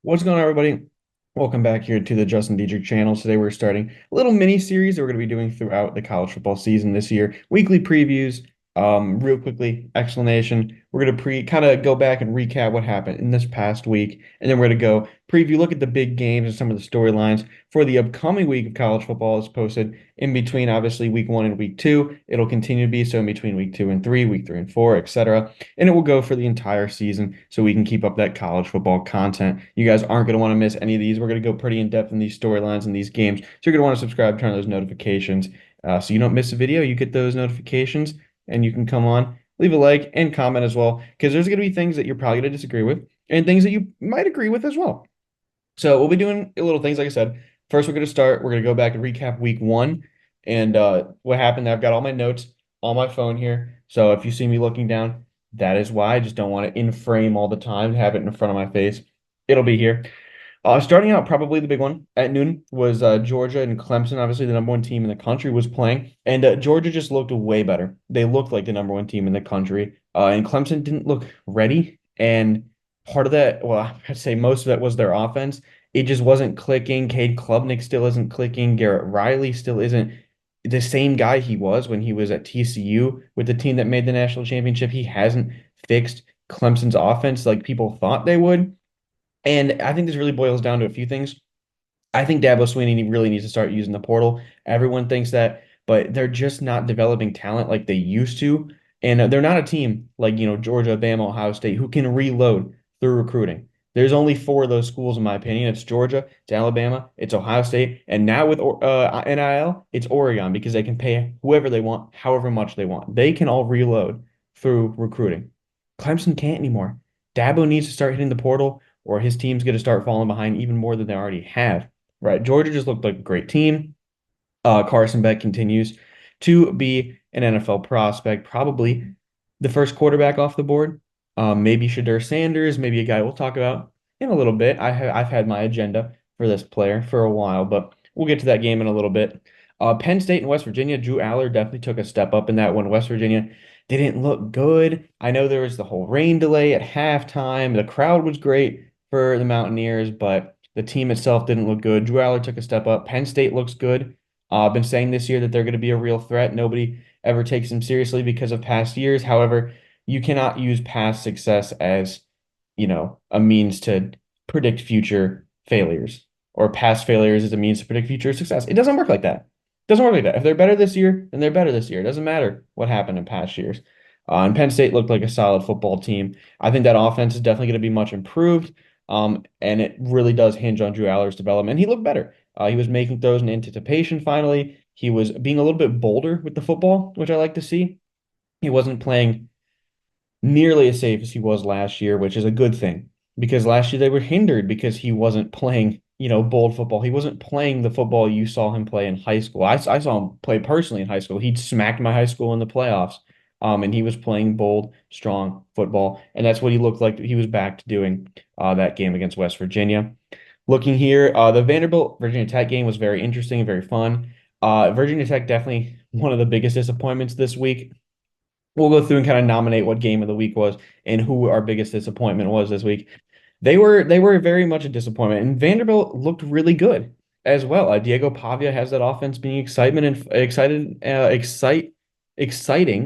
What's going on, everybody? Welcome back here to the Justin Dietrich channel. Today we're starting a little mini series that we're going to be doing throughout the college football season this year. Weekly previews, real quickly, explanation. We're going to kind of go back and recap what happened in this past week, and then we're going to go preview, look at the big games and some of the storylines for the upcoming week of college football is posted in between, obviously, week 1 and week 2. It'll continue to be so in between week 2 and 3, week 3 and 4, etc. And it will go for the entire season so we can keep up that college football content. You guys aren't going to want to miss any of these. We're going to go pretty in depth in these storylines and these games. So you're going to want to subscribe, turn on those notifications so you don't miss a video. You get those notifications and you can come on, leave a like and comment as well because there's going to be things that you're probably going to disagree with and things that you might agree with as well. So we'll be doing little things, like I said. First, we're going to go back and recap week 1 and what happened. I've got all my notes on my phone here. So if you see me looking down, that is why. I just don't want to in frame all the time, have it in front of my face. It'll be here. Starting out, probably the big one at noon was Georgia and Clemson. Obviously, the number one team in the country was playing, and Georgia just looked way better. They looked like the number one team in the country, and Clemson didn't look ready. And part of that, well, I'd say most of that was their offense. It just wasn't clicking. Cade Klubnik still isn't clicking. Garrett Riley still isn't the same guy he was when he was at TCU with the team that made the national championship. He hasn't fixed Clemson's offense like people thought they would. And I think this really boils down to a few things. I think Dabo Swinney really needs to start using the portal. Everyone thinks that, but they're just not developing talent like they used to. And they're not a team like, Georgia, Bama, Ohio State who can reload through recruiting. There's only four of those schools, in my opinion. It's Georgia, it's Alabama, it's Ohio State, and now with NIL, it's Oregon because they can pay whoever they want, however much they want. They can all reload through recruiting. Clemson can't anymore. Dabo needs to start hitting the portal, or his team's going to start falling behind even more than they already have. Right. Georgia just looked like a great team. Carson Beck continues to be an NFL prospect, probably the first quarterback off the board. Maybe Shadur Sanders, maybe a guy we'll talk about in a little bit. I've had my agenda for this player for a while, but we'll get to that game in a little bit. Penn State and West Virginia, Drew Aller definitely took a step up in that one. West Virginia didn't look good. I know there was the whole rain delay at halftime. The crowd was great for the Mountaineers, but the team itself didn't look good. Drew Aller took a step up. Penn State looks good. I've been saying this year that they're going to be a real threat. Nobody ever takes them seriously because of past years. However, you cannot use past success as, a means to predict future failures or past failures as a means to predict future success. It doesn't work like that. It doesn't work like that. If they're better this year, then they're better this year. It doesn't matter what happened in past years. And Penn State looked like a solid football team. I think that offense is definitely going to be much improved. And it really does hinge on Drew Aller's development. He looked better. He was making throws in anticipation finally. He was being a little bit bolder with the football, which I like to see. He wasn't playing nearly as safe as he was last year, which is a good thing because last year they were hindered because he wasn't playing, bold football. He wasn't playing the football you saw him play in high school. I saw him play personally in high school. He'd smacked my high school in the playoffs. And he was playing bold, strong football, and that's what he looked like he was back to doing that game against West Virginia. Looking here, the Vanderbilt Virginia Tech game was very interesting and very fun. Virginia Tech definitely one of the biggest disappointments this week. We'll go through and kind of nominate what game of the week was and who our biggest disappointment was this week. They were very much a disappointment, and Vanderbilt looked really good as well. Diego Pavia has that offense being excitement and exciting, exciting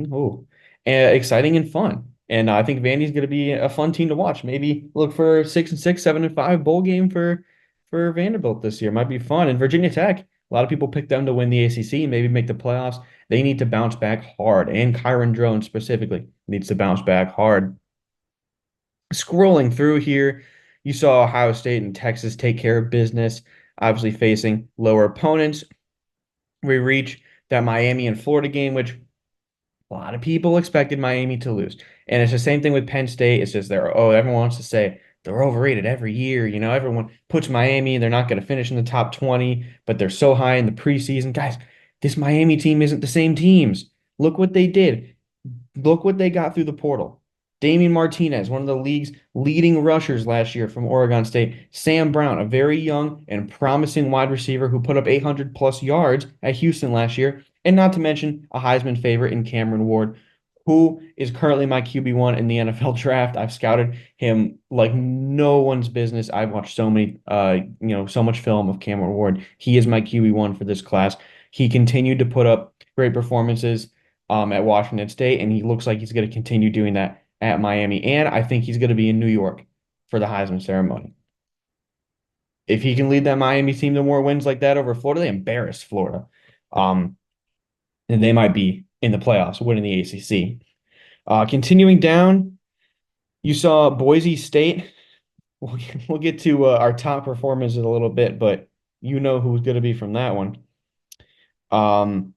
and fun. And I think Vandy's going to be a fun team to watch. Maybe look for 6-6, 7-5 bowl game for Vanderbilt this year. Might be fun. And Virginia Tech, a lot of people picked them to win the ACC, maybe make the playoffs. They need to bounce back hard, and Kyron Drones specifically needs to bounce back hard. Scrolling through here, you saw Ohio State and Texas take care of business, obviously facing lower opponents. We reach that Miami and Florida game, which a lot of people expected Miami to lose. And it's the same thing with Penn State. It's just everyone wants to say they're overrated every year. Everyone puts Miami and they're not going to finish in the top 20, but they're so high in the preseason. Guys, this Miami team isn't the same teams. Look what they did. Look what they got through the portal. Damian Martinez, one of the league's leading rushers last year from Oregon State. Sam Brown, a very young and promising wide receiver who put up 800 plus yards at Houston last year. And not to mention a Heisman favorite in Cameron Ward. who is currently my QB1 in the NFL draft. I've scouted him like no one's business. I've watched so many, so much film of Cameron Ward. He is my QB1 for this class. He continued to put up great performances at Washington State, and he looks like he's going to continue doing that at Miami. And I think he's going to be in New York for the Heisman ceremony. If he can lead that Miami team to more wins like that over Florida, they embarrassed Florida. And they might be in the playoffs, winning the ACC. Continuing down, you saw Boise State. We'll, we'll get to our top performers in a little bit, but you know who's going to be from that one. Um,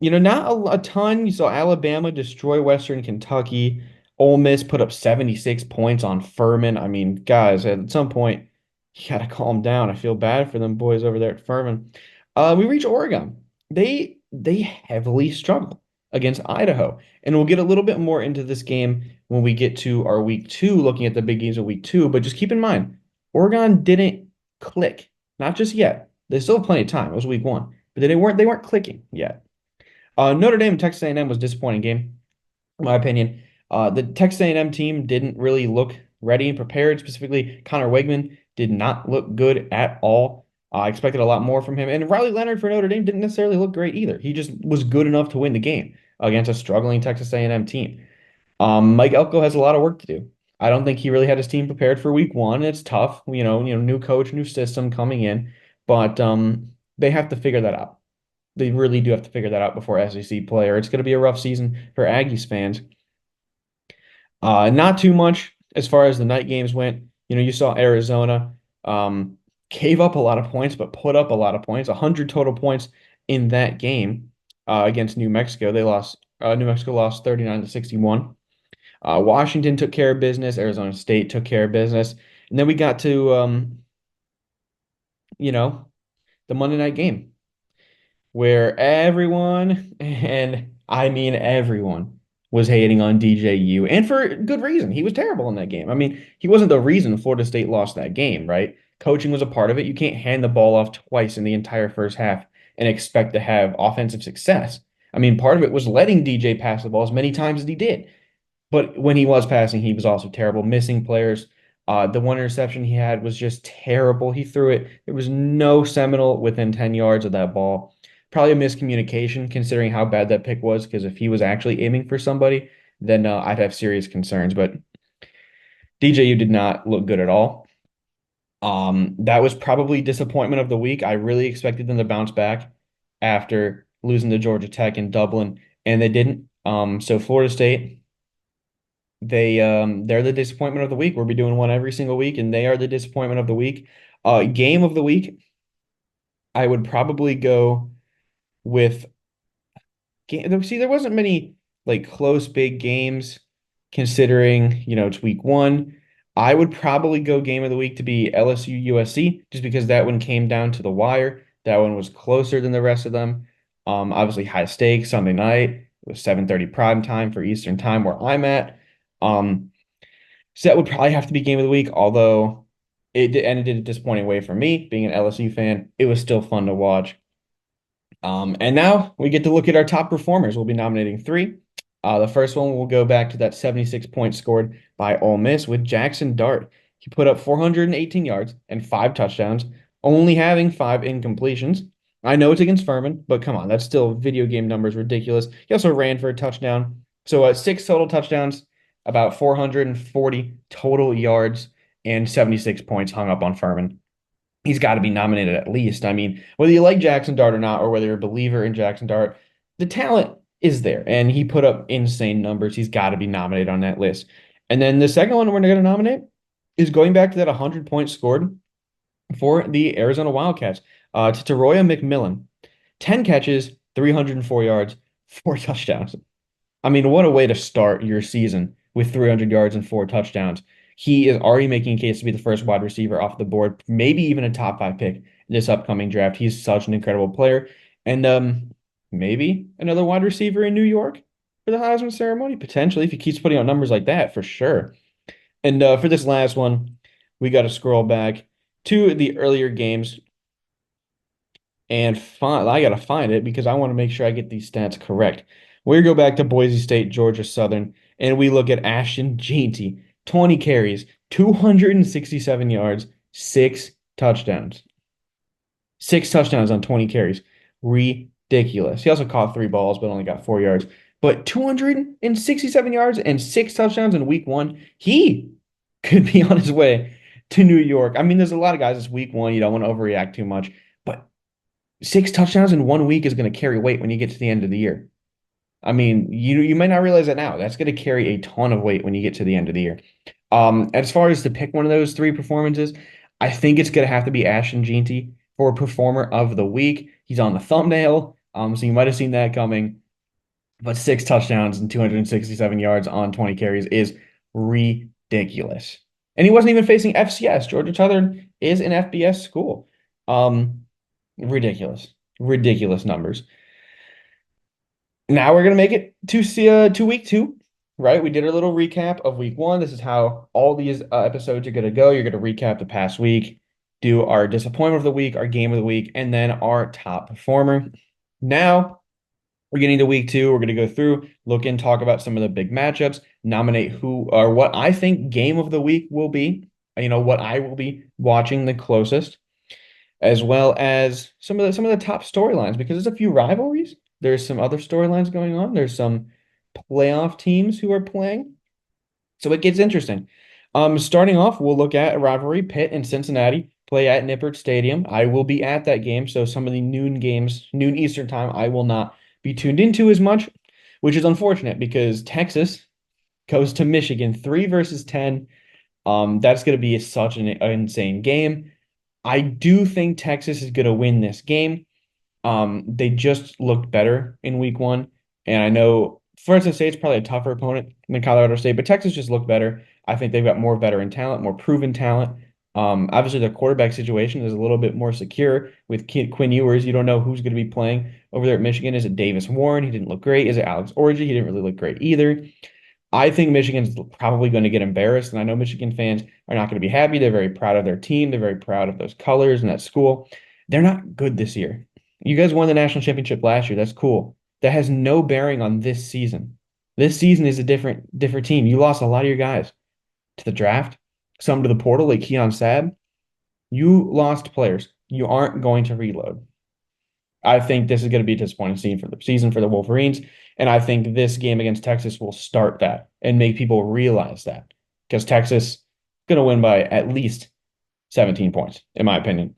not a ton. You saw Alabama destroy Western Kentucky. Ole Miss put up 76 points on Furman. I mean, guys, at some point, you got to calm down. I feel bad for them boys over there at Furman. We reach Oregon. They heavily struggle against Idaho, and we'll get a little bit more into this game when we get to our week two, looking at the big games of week two. But just keep in mind, Oregon didn't click, not just yet. They still have plenty of time. It was week one, but they weren't clicking yet. Notre Dame and Texas A&M was a disappointing game, in my opinion. The Texas A&M team didn't really look ready and prepared. Specifically, Connor Wegman did not look good at all. I expected a lot more from him. And Riley Leonard for Notre Dame didn't necessarily look great either. He just was good enough to win the game against a struggling Texas A&M team. Mike Elko has a lot of work to do. I don't think he really had his team prepared for week one. It's tough, new coach, new system coming in, but they have to figure that out. They really do have to figure that out before SEC play, or it's going to be a rough season for Aggies fans. Not too much as far as the night games went. You saw Arizona gave up a lot of points, but put up a lot of points, 100 total points in that game against New Mexico. They lost. New Mexico lost 39 to 61. Washington took care of business. Arizona State took care of business, and then we got to you know, the Monday night game where everyone, and I mean everyone, was hating on DJU, and for good reason. He was terrible in that game. I mean, he wasn't the reason Florida State lost that game, right? Coaching was a part of it. You can't hand the ball off twice in the entire first half and expect to have offensive success. I mean, part of it was letting DJ pass the ball as many times as he did. But when he was passing, he was also terrible, missing players. The one interception he had was just terrible. He threw it. There was no Seminole within 10 yards of that ball. Probably a miscommunication considering how bad that pick was, because if he was actually aiming for somebody, then I'd have serious concerns. But DJU did not look good at all. That was probably disappointment of the week. I really expected them to bounce back after losing to Georgia Tech in Dublin, and they didn't. So Florida State, they're the disappointment of the week. We'll be doing one every single week, and they are the disappointment of the week. Game of the week, I would probably go with game. See, there wasn't many like close big games considering, it's week one. I would probably go game of the week to be LSU USC just because that one came down to the wire. That one was closer than the rest of them. Obviously high stakes Sunday night. It was 7:30 prime time for Eastern time where I'm at. Um, so that would probably have to be game of the week, although it ended in a disappointing way for me, being an LSU fan. It was still fun to watch. And now we get to look at our top performers. We'll be nominating three. The first one will go back to that 76 points scored by Ole Miss with Jackson Dart. He put up 418 yards and 5 touchdowns, only having 5 incompletions. I know it's against Furman, but come on, that's still video game numbers ridiculous. He also ran for a touchdown. So 6 total touchdowns, about 440 total yards, and 76 points hung up on Furman. He's got to be nominated at least. I mean, whether you like Jackson Dart or not, or whether you're a believer in Jackson Dart, the talent is there, and he put up insane numbers. He's got to be nominated on that list. And then the second one we're going to nominate is going back to that 100 points scored for the Arizona Wildcats to Teroya McMillan. 10 catches, 304 yards, 4 touchdowns. I mean, what a way to start your season with 300 yards and 4 touchdowns. He is already making a case to be the first wide receiver off the board, maybe even a top 5 pick in this upcoming draft. He's such an incredible player. And maybe another wide receiver in New York for the Heisman ceremony, potentially, if he keeps putting out numbers like that, for sure. And for this last one, we got to scroll back to the earlier games and I got to find it because I want to make sure I get these stats correct. We go back to Boise State, Georgia Southern, and we look at Ashton Jeanty, 20 carries, 267 yards, six touchdowns. Six touchdowns on 20 carries. Ridiculous. He also caught three balls, but only got 4 yards. But 267 yards and six touchdowns in week one. He could be on his way to New York. I mean, there's a lot of guys this week one. You don't want to overreact too much, but six touchdowns in 1 week is going to carry weight when you get to the end of the year. I mean, you might not realize that now. That's going to carry a ton of weight when you get to the end of the year. As far as to pick one of those three performances, I think it's going to have to be Ashton Jeanty for Performer of the Week. He's on the thumbnail, so you might have seen that coming. But six touchdowns and 267 yards on 20 carries is ridiculous. And he wasn't even facing FCS. Georgia Southern is an FBS school. Um, ridiculous, ridiculous numbers. Now we're gonna make it to week two, right? We did a little recap of week one. This is how all these episodes are gonna go. You're gonna recap the past week, do our disappointment of the week, our game of the week, and then our top performer. Now we're getting to week two. We're gonna go through, look and talk about some of the big matchups, nominate who or what I think game of the week will be. What I will be watching the closest, as well as some of the top storylines because there's a few rivalries. There's some other storylines going on. There's some playoff teams who are playing. So it gets interesting. Starting off, we'll look at a rivalry. Pitt and Cincinnati play at Nippert Stadium. I will be at that game, so some of the noon games, noon Eastern time, I will not be tuned into as much, which is unfortunate because Texas goes to Michigan, 3 versus 10. That's going to be such an insane game. I do think Texas is going to win this game. They just looked better in week one. And I know Florida State's probably a tougher opponent than Colorado State, but Texas just looked better. I think they've got more veteran talent, more proven talent. Obviously, their quarterback situation is a little bit more secure with Quinn Ewers. You don't know who's going to be playing over there at Michigan. Is it Davis Warren? He didn't look great. Is it Alex Orji? He didn't really look great either. I think Michigan's probably going to get embarrassed, and I know Michigan fans are not going to be happy. They're very proud of their team. They're very proud of those colors and that school. They're not good this year. You guys won the national championship last year. That's cool. That has no bearing on this season. This season is a different team. You lost a lot of your guys to the draft, some to the portal, like Keon Sabb. You lost players. You aren't going to reload. I think this is going to be a disappointing season for the Wolverines. And I think this game against Texas will start that and make people realize that because Texas is going to win by at least 17 points, in my opinion.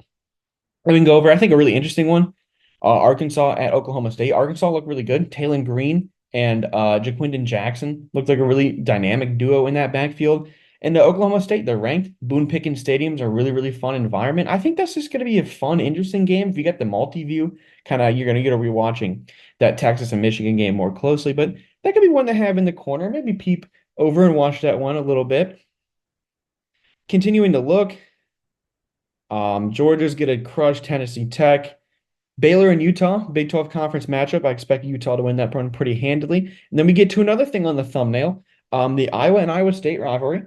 We can go over, I think, a really interesting one. Arkansas at Oklahoma State. Arkansas looked really good. Taylon Green and Jaquindon Jackson looked like a really dynamic duo in that backfield. And Oklahoma State, they're ranked. Boone Pickens stadiums are really, really fun environment. I think that's just going to be a fun, interesting game. If you get the multi-view, you're going to get a rewatching that Texas and Michigan game more closely. But that could be one to have in the corner. Maybe peep over and watch that one a little bit. Continuing to look, Georgia's going to crush Tennessee Tech. Baylor and Utah, Big 12 conference matchup. I expect Utah to win that one pretty handily. And then we get to another thing on the thumbnail, the Iowa and Iowa State rivalry.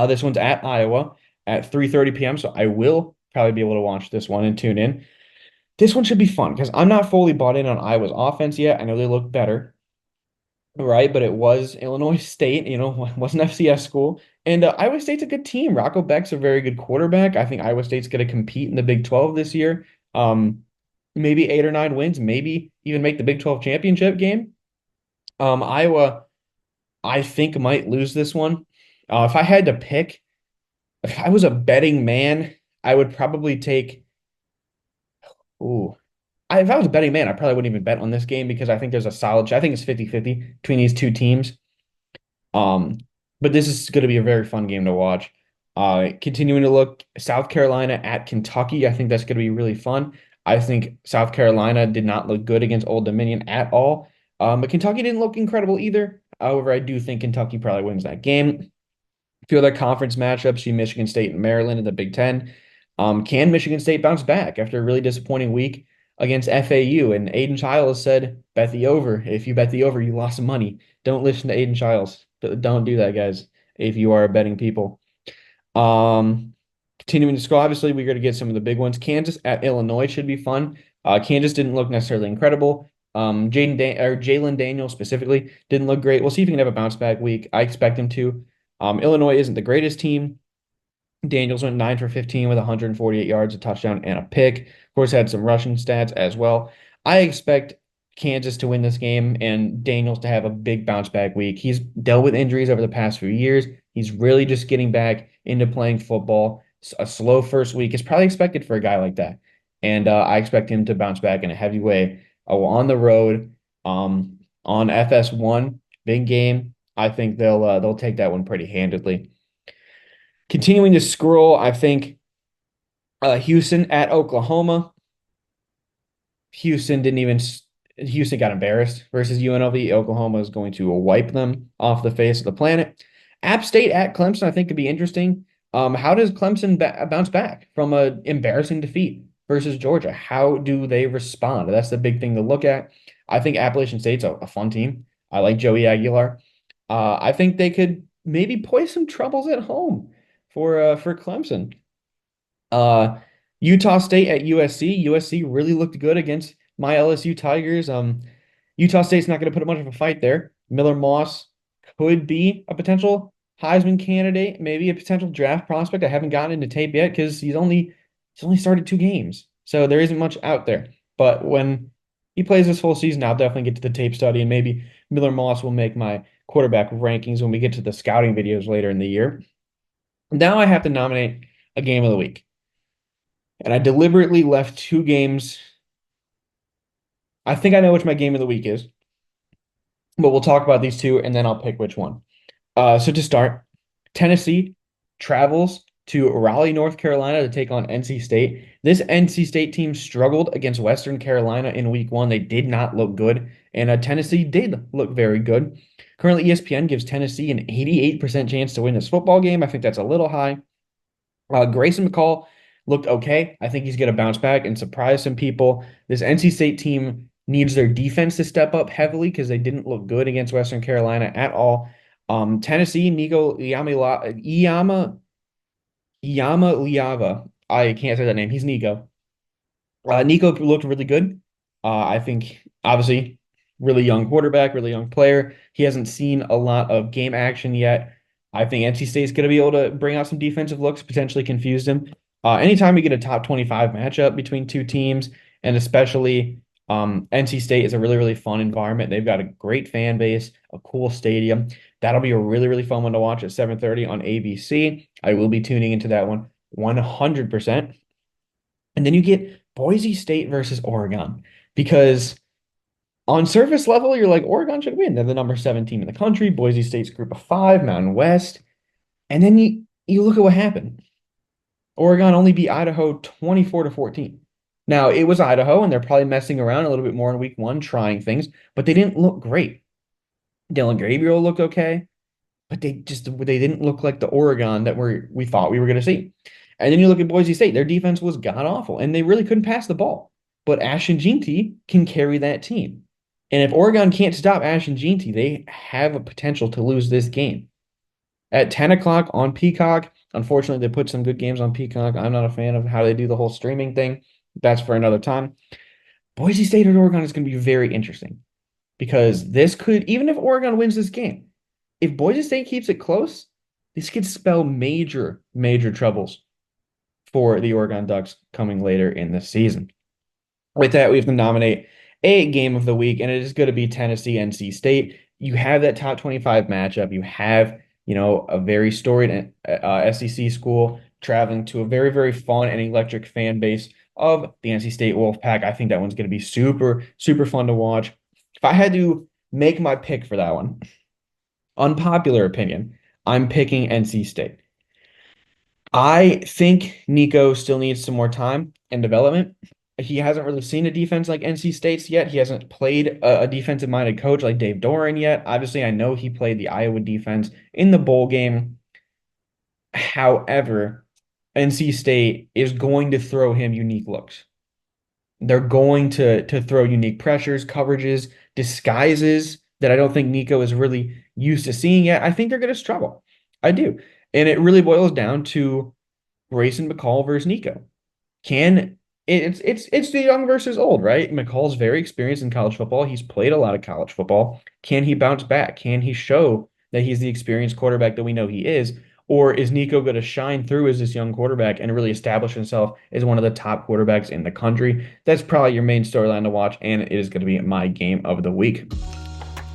This one's at Iowa at 3:30 p.m. So I will probably be able to watch this one and tune in. This one should be fun because I'm not fully bought in on Iowa's offense yet. I know they look better, right? But it was Illinois State, wasn't FCS school. And Iowa State's a good team. Rocco Beck's a very good quarterback. I think Iowa State's going to compete in the Big 12 this year. Maybe 8 or 9 wins, maybe even make the Big 12 championship game. Iowa, I think, might lose this one. If I had to pick, if I was a betting man, I would probably take. Ooh, if I was a betting man, I probably wouldn't even bet on this game because I think there's a solid. I think it's 50-50 between these two teams. Um, but this is going to be a very fun game to watch. Continuing to look, South Carolina at Kentucky. I think that's going to be really fun. I think South Carolina did not look good against Old Dominion at all. But Kentucky didn't look incredible either. However, I do think Kentucky probably wins that game. A few other conference matchups, Michigan State and Maryland in the Big Ten. Can Michigan State bounce back after a really disappointing week against FAU? And Aiden Childs said, bet the over. If you bet the over, you lost some money. Don't listen to Aiden Childs. Don't do that, guys, if you are betting people. Continuing to scroll, obviously, we're going to get some of the big ones. Kansas at Illinois should be fun. Kansas didn't look necessarily incredible. Jalen Daniels specifically didn't look great. We'll see if he can have a bounce back week. I expect him to. Illinois isn't the greatest team. Daniels went 9 for 15 with 148 yards, a touchdown, and a pick. Of course, had some rushing stats as well. I expect Kansas to win this game and Daniels to have a big bounce back week. He's dealt with injuries over the past few years. He's really just getting back into playing football. A slow first week is probably expected for a guy like that. And I expect him to bounce back in a heavy way on the road, on FS1, big game. I think they'll take that one pretty handedly. Continuing to scroll, I think Houston at Oklahoma. Houston didn't even Houston got embarrassed versus UNLV. Oklahoma is going to wipe them off the face of the planet. App State at Clemson, I think could be interesting. How does Clemson bounce back from an embarrassing defeat versus Georgia? How do they respond? That's the big thing to look at. I think Appalachian State's a fun team. I like Joey Aguilar. I think they could maybe pose some troubles at home for Clemson. Uh, Utah State at USC. USC really looked good against my LSU Tigers. Utah State's not going to put much of a fight there. Miller Moss could be a potential Heisman candidate, maybe a potential draft prospect. I haven't gotten into tape yet because he's only started 2 games, so there isn't much out there. But when he plays this full season, I'll definitely get to the tape study, and maybe Miller Moss will make my quarterback rankings when we get to the scouting videos later in the year. Now I have to nominate a game of the week. And I deliberately left 2 games. I think I know which my game of the week is, but we'll talk about these two and then I'll pick which one. So to start, Tennessee travels to Raleigh, North Carolina to take on NC State. This NC State team struggled against Western Carolina in week 1. They did not look good, and Tennessee did look very good. Currently, ESPN gives Tennessee an 88% chance to win this football game. I think that's a little high. Grayson McCall looked okay. I think he's going to bounce back and surprise some people. This NC State team needs their defense to step up heavily because they didn't look good against Western Carolina at all. Tennessee, Nico Iyama Liava. I can't say that name. He's Nico. Nico looked really good. I think obviously really young quarterback, really young player. He hasn't seen a lot of game action yet. I think NC State's going to be able to bring out some defensive looks, potentially confuse him. Anytime we get a top 25 matchup between two teams, and especially NC State is a really, really fun environment. They've got a great fan base, a cool stadium. That'll be a really, really fun one to watch at 7:30 on ABC. I will be tuning into that one 100%. And then you get Boise State versus Oregon because on surface level, you're like, Oregon should win. They're the number 7 team in the country. Boise State's group of 5, Mountain West. And then you look at what happened. Oregon only beat Idaho 24-14. Now, it was Idaho, and they're probably messing around a little bit more in week 1, trying things, but they didn't look great. Dylan Gabriel looked okay, but they didn't look like the Oregon that we thought we were going to see. And then you look at Boise State, their defense was god awful, and they really couldn't pass the ball. But Ashton Jeanty can carry that team. And if Oregon can't stop Ashton Jeanty, they have a potential to lose this game. At 10 o'clock on Peacock, unfortunately, they put some good games on Peacock. I'm not a fan of how they do the whole streaming thing. That's for another time. Boise State or Oregon is going to be very interesting because this could, even if Oregon wins this game, if Boise State keeps it close, this could spell major, major troubles for the Oregon Ducks coming later in the season. With that, we have to nominate a game of the week, and it is going to be Tennessee NC State. You have that top 25 matchup. You have, a very storied SEC school traveling to a very, very fun and electric fan base of the NC State Wolfpack. I think that one's going to be super, super fun to watch. If I had to make my pick for that one, unpopular opinion, I'm picking NC State. I think Nico still needs some more time and development. He hasn't really seen a defense like NC State's yet. He hasn't played a defensive-minded coach like Dave Doeren yet. Obviously, I know he played the Iowa defense in the bowl game. However, NC State is going to throw him unique looks. They're going to throw unique pressures, coverages, disguises that I don't think Nico is really used to seeing yet. I think they're going to struggle. I do. And it really boils down to Grayson McCall versus Nico. Can It's the young versus old, right? McCall's very experienced in college football. He's played a lot of college football. Can he bounce back? Can he show that he's the experienced quarterback that we know he is? Or is Nico going to shine through as this young quarterback and really establish himself as one of the top quarterbacks in the country? That's probably your main storyline to watch, and it is going to be my game of the week.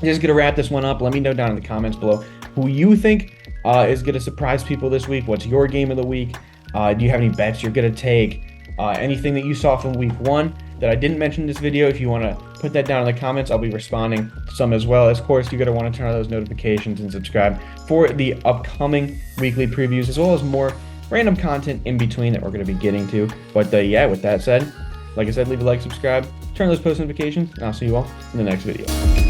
Just going to wrap this one up. Let me know down in the comments below who you think is going to surprise people this week. What's your game of the week? Do you have any bets you're going to take? Anything that you saw from week one that I didn't mention in this video, if you want to put that down in the comments, I'll be responding to some as well. Of course, you're going to want to turn on those notifications and subscribe for the upcoming weekly previews, as well as more random content in between that we're going to be getting to. But yeah, with that said, like I said, leave a like, subscribe, turn on those post notifications, and I'll see you all in the next video.